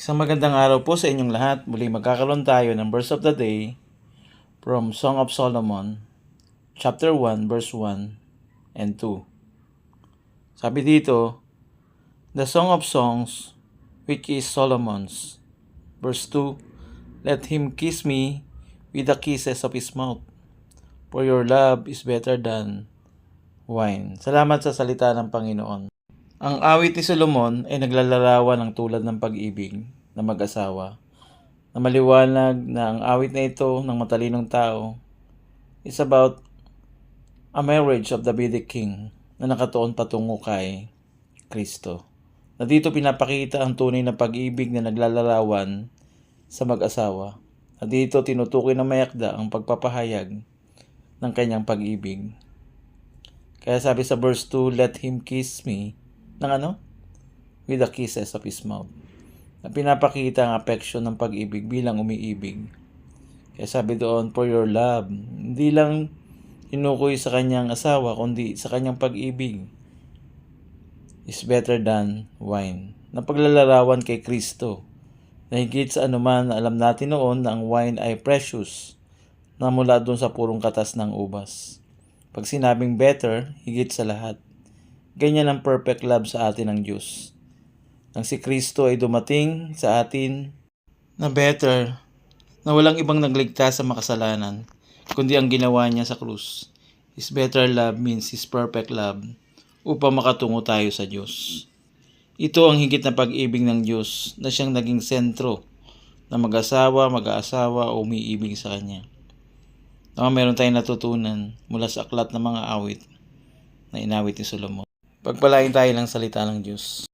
Isang magandang araw po sa inyong lahat. Muli magkakaroon tayo ng verse of the day from Song of Solomon, chapter 1, verse 1 and 2. Sabi dito, the Song of Songs, which is Solomon's. Verse 2, let him kiss me with the kisses of his mouth, for your love is better than wine. Salamat sa salita ng Panginoon. Ang awit ni Solomon ay naglalarawan ng tulad ng pag-ibig na mag-asawa, na maliwanag na ang awit na ito ng matalinong tao is about a marriage of Davidic king na nakatuon patungo kay Kristo. Na dito pinapakita ang tunay na pag-ibig na naglalarawan sa mag-asawa. Na dito tinutukoy na mayakda ang pagpapahayag ng kanyang pag-ibig. Kaya sabi sa verse 2, let him kiss me with the kisses of his mouth. Na pinapakita ang affection ng pag-ibig bilang umiibig. Kaya sabi doon, for your love, hindi lang tinukoy sa kanyang asawa, kundi sa kanyang pag-ibig is better than wine. Na paglalarawan kay Kristo, na higit sa anuman na alam natin noon na ang wine ay precious, na mula doon sa purong katas ng ubas. Pag sinabing better, higit sa lahat. Ganyan ang perfect love sa atin ng Diyos. Nang si Kristo ay dumating sa atin na better, na walang ibang nagligtas sa makasalanan, kundi ang ginawa niya sa krus. His better love means His perfect love upang makatungo tayo sa Diyos. Ito ang higit na pag-ibig ng Diyos na siyang naging sentro na mag-asawa, mag-aasawa o umiibig sa Kanya. Meron tayong natutunan mula sa aklat ng mga awit na inawit ni Solomon. Pagpalain tayo ng salita ng Diyos.